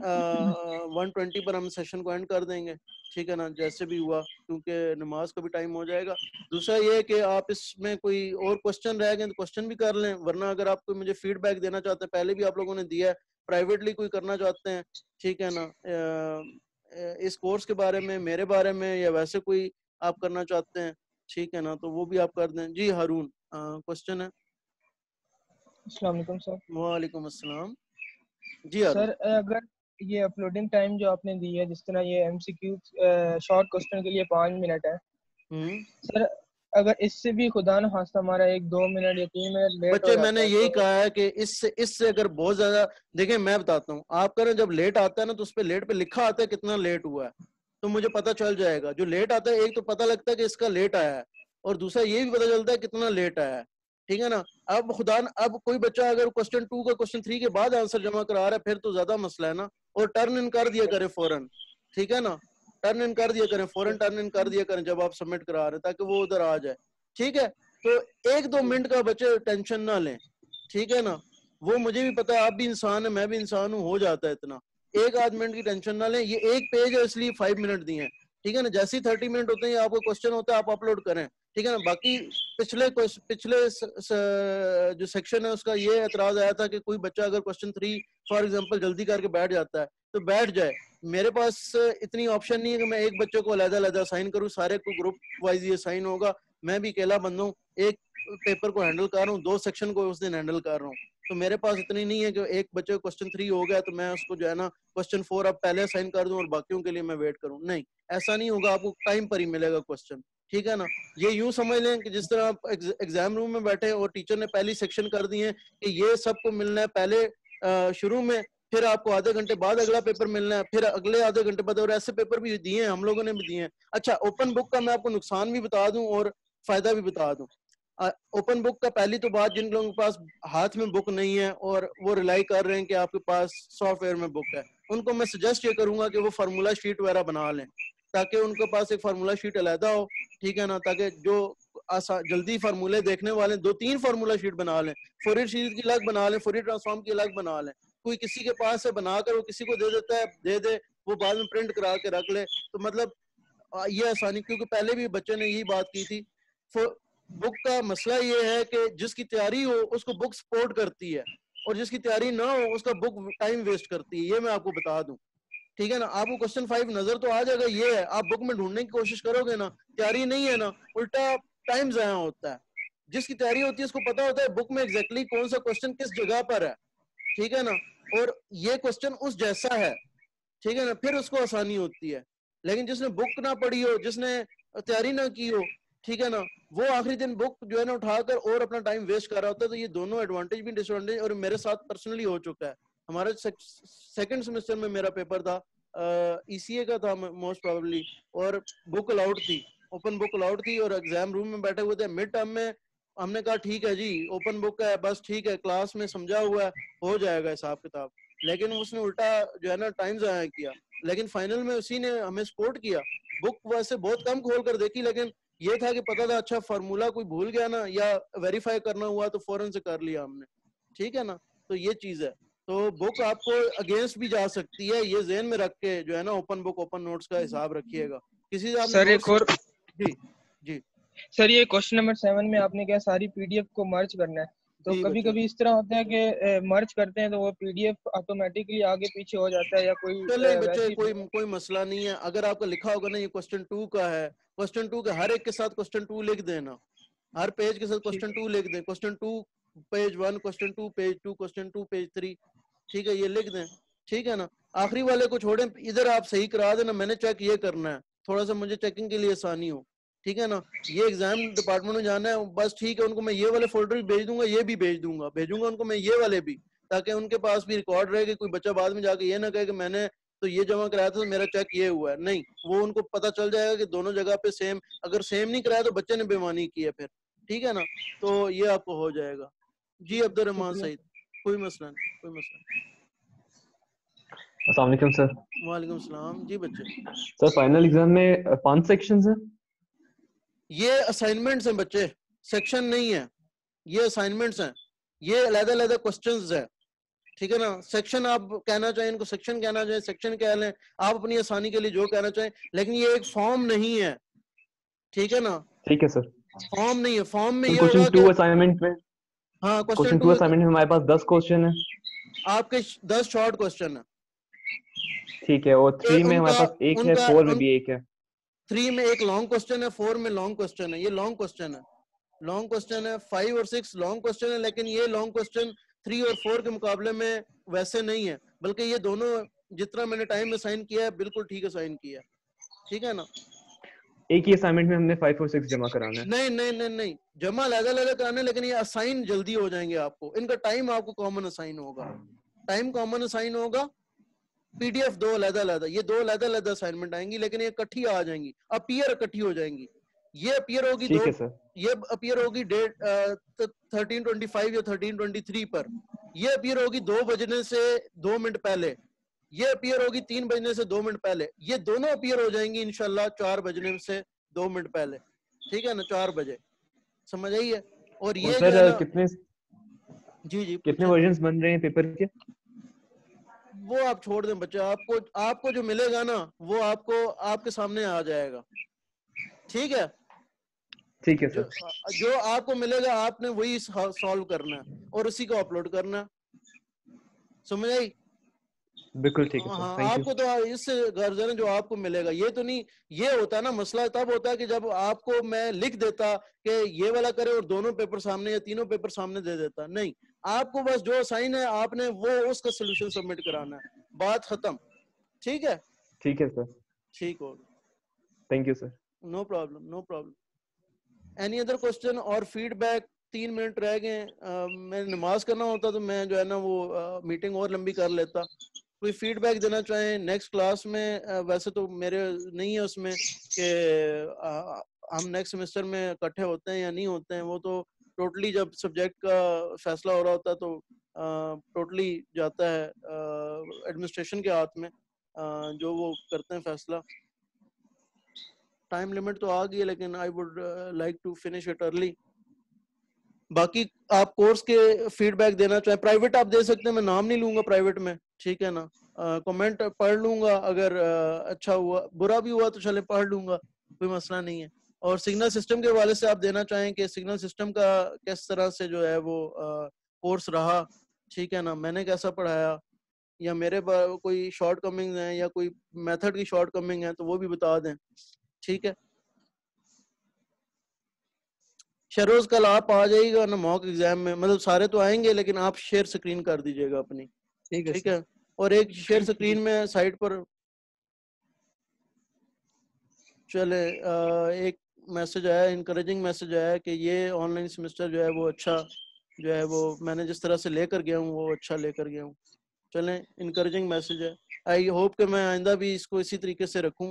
120 पर हम सेशन को एंड कर देंगे, ठीक है ना, जैसे भी हुआ, क्योंकि नमाज का भी टाइम हो जाएगा। दूसरा ये कि आप इसमें कोई और क्वेश्चन रह गए तो क्वेश्चन भी कर लें, वरना अगर आप कोई मुझे फीडबैक देना चाहते हैं, पहले भी आप लोगों ने दिया है, प्राइवेटली कोई करना चाहते हैं, ठीक है ना, इस कोर्स के बारे में, मेरे बारे में, या वैसे कोई आप करना चाहते हैं, ठीक है ना, तो वो भी आप कर दें। जी हारून, क्वेश्चन है। अस्सलाम वालेकुम सर। वालेकुम अस्सलाम। जी हारून। सर अगर ये अपलोडिंग टाइम जो आपने दी है, जिस तरह ये एमसीक्यू शॉर्ट क्वेश्चन के लिए 5 मिनट है, सर अगर इससे भी खुदा न खास्ता हमारा 1-2 मिनट या 3 मिनट लेट हो बच्चे, जाता मैंने है यही तो कहा है कि इससे अगर बहुत ज्यादा, देखें मैं बताता हूँ, आपका ना जब लेट आता है ना, तो उस पे लेट पे लिखा आता है कितना लेट हुआ है, तो मुझे पता चल जाएगा। जो लेट आता है, एक तो पता लगता है कि इसका लेट आया है, और दूसरा ये भी पता चलता है कितना लेट आया है, ठीक है ना। अब कोई बच्चा अगर क्वेश्चन 2 का क्वेश्चन 3 के बाद आंसर जमा करा रहा है, फिर तो ज्यादा मसला है ना। और टर्न इन कर दिया करे फौरन, ठीक है ना, टर्न इन कर दिया करें, फौरन टर्न इन कर दिया करें जब आप सबमिट करा रहे हैं, ताकि वो उधर आ जाए, ठीक है। तो 1-2 मिनट का बच्चे टेंशन ना लें, ठीक है ना। वो मुझे भी पता है, आप भी इंसान है, मैं भी इंसान हूँ, हो जाता है इतना। 1-8 मिनट की टेंशन ना लें, ये एक पेज है इसलिए 5 मिनट दिए हैं, ठीक है ना। जैसे ही 30 मिनट होते हैं, आपको क्वेश्चन होता है, आप अपलोड करें, ठीक है ना। बाकी पिछले जो सेक्शन है उसका ये एतराज आया था कि कोई बच्चा अगर क्वेश्चन 3 फॉर एग्जाम्पल जल्दी करके बैठ जाता है, तो बैठ जाए। मेरे पास इतनी ऑप्शन नहीं है कि मैं एक बच्चे को अलग-अलग साइन करूं, सारे को ग्रुप वाइज ये साइन होगा। मैं भी अकेला बंदा हूं, एक पेपर को हैंडल कर रहा हूँ, 2 सेक्शन को उस दिन हैंडल कर रहा हूँ, तो मेरे पास इतनी नहीं है कि एक बच्चे को क्वेश्चन 3 हो गया तो मैं उसको जो है ना क्वेश्चन 4 अब पहले साइन कर दूं और बाकियों के लिए मैं वेट करूं। नहीं, ऐसा नहीं होगा, आपको टाइम पर ही मिलेगा क्वेश्चन, ठीक है ना। ये यूं समझ लें कि जिस तरह आप एग्जाम रूम में बैठे और टीचर ने पहली सेक्शन कर दी है कि ये सबको मिलना है पहले शुरू में, फिर आपको आधे घंटे बाद अगला पेपर मिलना है, फिर अगले आधे घंटे बाद, और ऐसे पेपर भी दिए हैं, हम लोगों ने भी दिए हैं। अच्छा, ओपन बुक का मैं आपको नुकसान भी बता दूं और फायदा भी बता दूं। ओपन बुक का पहली तो बात, जिन लोगों के पास हाथ में बुक नहीं है और वो रिलाई कर रहे हैं कि आपके पास सॉफ्टवेयर में बुक है, उनको मैं सजेस्ट ये करूंगा कि वो फार्मूला शीट वगैरह बना लें, ताकि उनके पास एक फार्मूला शीट अलहदा हो, ठीक है ना, ताकि जो जल्दी फार्मूले देखने वाले 2-3 फार्मूला शीट बना लें, फोरियर सीरीज की अलग बना लें, फोरियर ट्रांसफॉर्म की अलग बना लें। कोई किसी के पास से बनाकर वो किसी को दे देता है, दे दे, वो बाद में प्रिंट करा के रख ले, तो मतलब ये आसानी, क्योंकि पहले भी बच्चे ने यही बात की थी। बुक का मसला ये है कि जिसकी तैयारी हो उसको बुक सपोर्ट करती है, और जिसकी तैयारी ना हो उसका बुक टाइम वेस्ट करती है, ये मैं आपको बता दूं। ठीक है ना, आपको क्वेश्चन 5 नजर तो आ जाएगा, ये है, आप बुक में ढूंढने की कोशिश करोगे ना, तैयारी नहीं है ना, उल्टा टाइम जाया होता है। जिसकी तैयारी होती है उसको पता होता है बुक में एग्जैक्टली कौन सा क्वेश्चन किस जगह पर है, ठीक है ना, और ये क्वेश्चन उस जैसा है, ठीक है ना, फिर उसको आसानी होती है। लेकिन जिसने बुक ना पढ़ी हो, जिसने तैयारी ना की हो, ठीक है ना, वो आखिरी दिन बुक जो है ना उठाकर और अपना टाइम वेस्ट कर रहा होता है। तो ये दोनों एडवांटेज भी डिसएडवांटेज, और मेरे साथ पर्सनली हो चुका है। हमारा सेकंड सेमेस्टर में मेरा पेपर था, ईसीए का था मोस्ट प्रोबेबली, और बुक अलाउड थी, ओपन बुक अलाउड थी, और एग्जाम रूम में बैठे हुए थे। मिड टर्म में हमने कहा ठीक है जी ओपन बुक है, बस ठीक है, क्लास में समझा हुआ है, हो जाएगा हिसाब किताब। लेकिन उसने उल्टा जो है ना टाइम ज़ाया किया। लेकिन फाइनल में उसी ने हमें सपोर्ट किया। बुक वैसे बहुत कम खोल कर देखी, लेकिन ये था कि पता था अच्छा फार्मूला कोई भूल गया ना या वेरीफाई करना हुआ तो फौरन से कर लिया हमने, ठीक है ना। तो ये चीज है, तो बुक आपको अगेंस्ट भी जा सकती है, ये ज़हन में रख के जो है ना ओपन बुक ओपन नोट्स का हिसाब रखिएगा। किसी से आपने सर एक और जी जी सर, ये क्वेश्चन नंबर 7 में आपने क्या सारी पीडीएफ को मर्ज करना है, तो जी कभी बच्चे, कभी इस तरह होता है कि मर्ज करते हैं तो वो पीडीएफ ऑटोमेटिकली आगे पीछे हो जाता है या कोई चले बच्चे, वैसी। कोई मसला नहीं है। अगर आपका लिखा होगा ना ये क्वेश्चन 2 का है, क्वेश्चन 2 के हर एक के साथ क्वेश्चन 2 लिख देना, हर पेज के साथ ठीक क्वेश्चन 2 लिख दें, question 2 page 1, question 2 page 2, question 2 page 3, ठीक है, ये लिख दें, ठीक है ना। आखिरी वाले को छोड़ें, इधर आप सही करा देना, मैंने चेक ये करना है, थोड़ा सा मुझे चेकिंग के लिए आसानी हो, ठीक है ना। ये एग्जाम डिपार्टमेंट में जाना है, बस ठीक है, उनको मैं ये वाले फोल्डर भी भेज दूंगा, ये भी भेजूंगा उनको मैं ये वाले भी, ताकि उनके पास भी रिकॉर्ड रहे कि कोई बच्चा बाद में जाके ये ना कहे कि मैंने तो ये जमा कराया था तो मेरा चेक ये हुआ है। नहीं, वो उनको पता चल जाएगा कि दोनों जगह पे सेम, अगर सेम नहीं कराया तो बच्चे ने बेईमानी की है फिर, ठीक है ना। तो ये आपको हो जाएगा। जी अब्दुल शुक्रिया। सईद, कोई मसला नहीं, कोई मसला नहीं। अस्सलाम वालेकुम सर। वालेकुम सलाम जी बच्चे। सर फाइनल एग्जाम में 5 सेक्शंस हैं? ये असाइनमेंट्स हैं बच्चे, सेक्शन नहीं है, ये असाइनमेंट्स हैं, ये अलग-अलग क्वेश्चंस है, ठीक है ना। सेक्शन आप कहना चाहें इनको सेक्शन कहना चाहें, सेक्शन कह लें, आप अपनी आसानी के लिए जो कहना चाहें, लेकिन ये एक फॉर्म नहीं है, ठीक है ना। ठीक है सर। फॉर्म नहीं है, फॉर्म में सर ये क्वेश्चन होगा 2 कि असाइनमेंट में, हाँ क्वेश्चन क्वेश्चन 2 टू असाइनमेंट में हमारे पास 10 क्वेश्चन है। आपके 10 शॉर्ट क्वेश्चन है, ठीक है, और 3 में हमारे उनका पास एक है, उनका 4 में भी एक है। 3 में एक लॉन्ग क्वेश्चन है, 4 में लॉन्ग क्वेश्चन है, ये लॉन्ग क्वेश्चन है, लॉन्ग क्वेश्चन है। 5 और 6 लॉन्ग क्वेश्चन है, लेकिन ये लॉन्ग क्वेश्चन 3 और 4 के मुकाबले में वैसे नहीं है, बल्कि ये दोनों जितना मैंने टाइम असाइन किया है बिल्कुल ठीक असाइन किया है, ठीक है ना। एक ही असाइनमेंट में हमने 5 और 6 जमा कराना है। नहीं नहीं नहीं नहीं, जमा अलग-अलग कराने, लेकिन ये असाइन जल्दी हो जाएंगे आपको, इनका टाइम आपको कॉमन असाइन होगा, टाइम कॉमन असाइन होगा। पीडीएफ 2 अलग-अलग, ये 2 अलग-अलग असाइनमेंट आएंगी, लेकिन ये इकट्ठी आ जाएंगी, अपीयर इकट्ठी हो जाएंगी। ये अपीयर होगी ठीक है सर। ये अपीयर होगी डेट 13:25 या 13:23 पर, ये अपीयर होगी 2 बजने से 2 मिनट पहले, ये अपीयर होगी 3 बजने से 2 मिनट पहले, ये दोनों अपीयर हो जाएंगी इंशाल्लाह 4 बजने से 2 मिनट पहले, ठीक है ना, 4 बजे, समझ आई है। और और ये जो है सर ना कितने जी कितने पूछे, वर्जन्स बन रहे हैं पेपर के? वो आप छोड़ दें बच्चे, आपको आपको जो मिलेगा ना वो आपको आपके सामने आ जाएगा, ठीक है। ठीक है जो सर। जो आपको मिलेगा आपने वही सॉल्व करना है और उसी को अपलोड करना है, समझ आई। बिल्कुल ठीक है सर, हाँ, थैंक यू। आपको तो इससे गर्जन है जो आपको मिलेगा, ये तो नहीं, ये होता है ना मसला तब होता है कि जब आपको मैं लिख देता कि ये वाला करे और दोनों पेपर सामने या तीनों पेपर सामने दे देता, नहीं, आपको बस जो साइन है आपने वो उसका सोल्यूशन सबमिट कराना है, बात खत्म, ठीक है। ठीक है सर, ठीक होगा, thank you sir. No problem, no problem. Any other question और फीडबैक? 3 मिनट रह गए, मैं नमाज करना होता तो मैं जो है ना वो मीटिंग और लंबी कर लेता। कोई फीडबैक देना चाहें नेक्स्ट क्लास में? वैसे तो मेरे नहीं है उसमें कि हम नेक्स्ट सेमेस्टर में इकट्ठे होते हैं या नहीं होते हैं, वो तो टोटली जब सब्जेक्ट का फैसला हो रहा होता है तो टोटली जाता है एडमिनिस्ट्रेशन के हाथ में, जो वो करते हैं फैसला। टाइम लिमिट तो आ गई है, लेकिन I would like to finish it early. बाकी आप कोर्स के फीडबैक देना चाहें प्राइवेट आप दे सकते हैं, मैं नाम नहीं लूंगा प्राइवेट में, ठीक है ना। कमेंट पढ़ लूंगा, अगर अच्छा हुआ, बुरा भी हुआ तो चले पढ़ लूंगा, कोई मसला नहीं है। और सिग्नल सिस्टम के हवाले से आप देना चाहें कि सिग्नल सिस्टम का किस तरह से जो है वो कोर्स रहा, ठीक है ना, मैंने कैसा पढ़ाया, या मेरे कोई शॉर्ट कमिंग है या कोई मेथड की शॉर्ट कमिंग है तो वो भी बता दें। ठीक है, शरोज कल आप आ जाइएगा ना मॉक एग्जाम में, मतलब सारे तो आएंगे लेकिन आप शेयर स्क्रीन कर दीजिएगा अपनी। ठीक है, और एक शेयर स्क्रीन में साइड पर चले एक मैसेज आया, इनकरेजिंग मैसेज आया कि ये ऑनलाइन सेमेस्टर जो है वो अच्छा जो है वो मैंने जिस तरह से लेकर गया हूँ वो अच्छा लेकर गया हूँ। चलें, इनकरेजिंग मैसेज है। आई होप कि मैं आइंदा भी इसको इसी तरीके से रखूँ,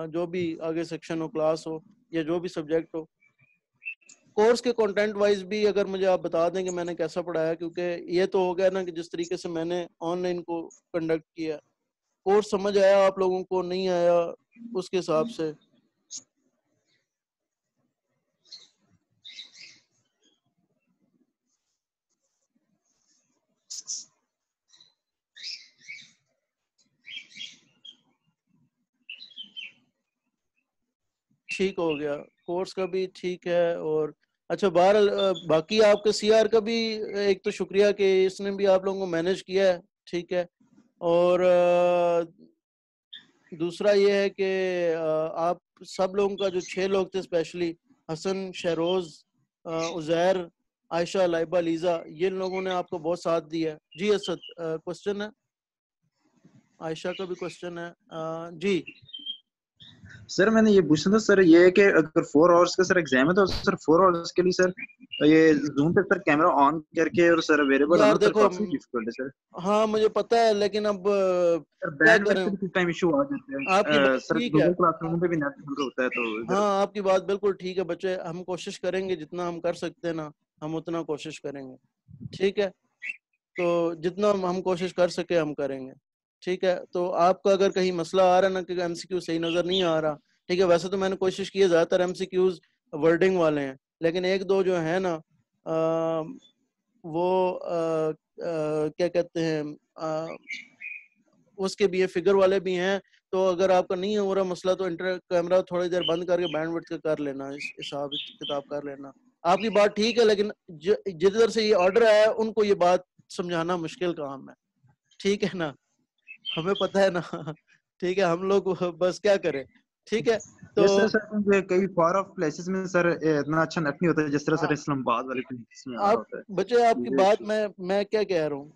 जो भी आगे सेक्शन हो, क्लास हो या जो भी सब्जेक्ट हो। कोर्स के कंटेंट वाइज भी अगर मुझे आप बता दें कि मैंने कैसा पढ़ाया, क्योंकि ये तो हो गया ना कि जिस तरीके से मैंने ऑनलाइन को कंडक्ट किया, कोर्स समझ आया आप लोगों को नहीं आया उसके हिसाब से। ठीक हो गया, कोर्स का भी ठीक है। और अच्छा, बहरहाल बाकी आपके सीआर का भी एक तो शुक्रिया कि इसने भी आप लोगों को मैनेज किया है। ठीक है, और दूसरा ये है कि आप सब लोगों का जो 6 लोग थे, स्पेशली हसन, शहरोज, उजैर, आयशा, लाइबा, लीजा, ये लोगों ने आपको बहुत साथ दिया। जी असद, क्वेश्चन है? आयशा का भी क्वेश्चन है। जी सर मैंने ये पूछना था सर, ये है कि अगर 4 आवर्स का सर एग्जाम है तो सर 4 आवर्स के लिए सर ये जूम पे सर कैमरा ऑन करके और सर अवेलेबल यार होना सर देखो, काफी डिफिकल्ट है सर। हाँ मुझे पता है, लेकिन अब सर क्या बैंडविड्थ करें, पे किस टाइम इशू आ जाते आपकी हैं बात सर, ठीक है। गूगल क्लासरूम पे भी नेट बंद होता है तो इधर। हाँ आपकी बात बिल्कुल ठीक है बच्चे, हम कोशिश करेंगे जितना हम कर सकते हैं ना, हम उतना कोशिश करेंगे। ठीक है, तो जितना हम कोशिश कर सके हम करेंगे। ठीक है, तो आपका अगर कहीं मसला आ रहा है ना कि एमसीक्यू सही नज़र नहीं आ रहा, ठीक है, वैसे तो मैंने कोशिश की है, ज़्यादातर एमसीक्यूज वर्डिंग वाले हैं, लेकिन एक दो जो है ना वो क्या कहते हैं उसके भी है, फिगर वाले भी हैं। तो अगर आपका नहीं हो रहा मसला तो इंटर कैमरा थोड़ी देर बंद करके बैंडविड्थ का कर लेना, इस हिसाब किताब कर लेना। आपकी बात ठीक है, लेकिन जिधर से ये ऑर्डर आया है उनको ये बात समझाना मुश्किल काम है। ठीक है ना, हमें पता है ना। ठीक है, हम लोग बस क्या करें। ठीक है, तो सर कई फार ऑफ प्लेसेस में सर इतना अच्छा नेट नहीं होता जिस तरह सर इस्लामाबाद वाले प्लेसेस में आ रहा आप होता है। बच्चे आपकी बात मैं क्या कह रहा हूँ,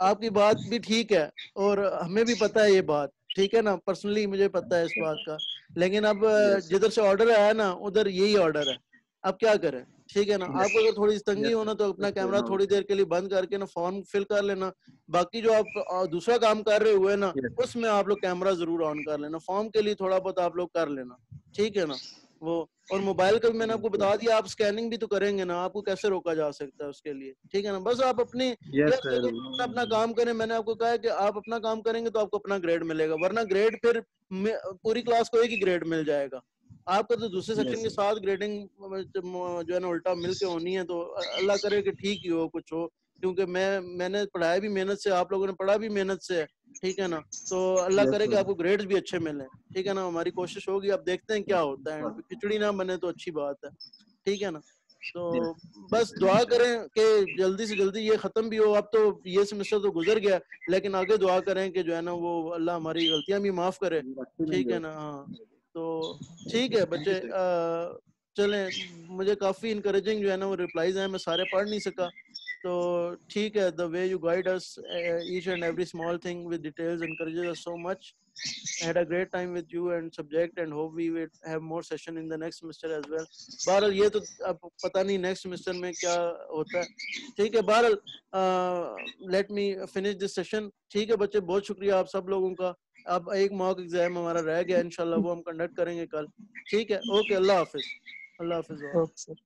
आपकी बात भी ठीक है और हमें भी पता है ये बात। ठीक है ना, पर्सनली मुझे पता है इस बात का, लेकिन अब जिधर से ऑर्डर आया ना उधर यही ऑर्डर है, अब क्या करें। ठीक है ना, आपको अगर थोड़ी तंगी हो ना तो अपना कैमरा थोड़ी देर के लिए बंद करके ना फॉर्म फिल कर लेना। बाकी जो आप दूसरा काम कर रहे हुए ना उसमें आप लोग कैमरा जरूर ऑन कर लेना, फॉर्म के लिए थोड़ा बहुत आप लोग कर लेना। ठीक है ना, वो और मोबाइल का भी मैंने आपको बता दिया, आप स्कैनिंग भी तो करेंगे ना, आपको कैसे रोका जा सकता है उसके लिए। ठीक है ना, बस आप अपनी यार देखो अपना काम करें। मैंने आपको कहा है कि आप अपना काम करेंगे तो आपको अपना ग्रेड मिलेगा, वरना ग्रेड फिर पूरी क्लास को एक ही ग्रेड मिल जाएगा। आपका तो दूसरे सेक्शन के साथ ग्रेडिंग जो है ना उल्टा मिलके होनी है, तो अल्लाह करे कि ठीक ही हो, कुछ हो, क्योंकि मैंने पढ़ाया भी मेहनत से, आप लोगों ने पढ़ा भी मेहनत से है। ठीक है ना, तो अल्लाह करे कि आपको ग्रेड्स भी अच्छे मिले। ठीक है ना, हमारी कोशिश होगी, अब देखते हैं क्या होता है, खिचड़ी ना बने तो अच्छी बात है। ठीक है ना, तो बस दुआ करें कि जल्दी से जल्दी ये खत्म भी हो। अब तो ये सेमेस्टर तो गुजर गया, लेकिन आगे दुआ करें कि जो है ना वो अल्लाह हमारी गलतियां भी माफ करे। ठीक है ना, हाँ तो ठीक है बच्चे, चलें, मुझे काफी इनकरेजिंग जो है ना वो रिप्लाईज हैं, मैं सारे पढ़ नहीं सका, तो ठीक है। The way you guide us each and every small thing with details encourages us so much. I had a great time with you and subject and hope we will have more session in the next semester as well. बहरहाल ये तो अब पता नहीं नेक्स्ट सेमेस्टर में क्या होता है। ठीक है, बहरहाल let me finish this session. ठीक है बच्चे, बहुत शुक्रिया आप सब लोगों का। अब एक मॉक एग्जाम हमारा रह गया, इंशाल्लाह वो हम कंडक्ट करेंगे कल। ठीक है, ओके, अल्लाह हाफिज। अल्लाह हाफिज।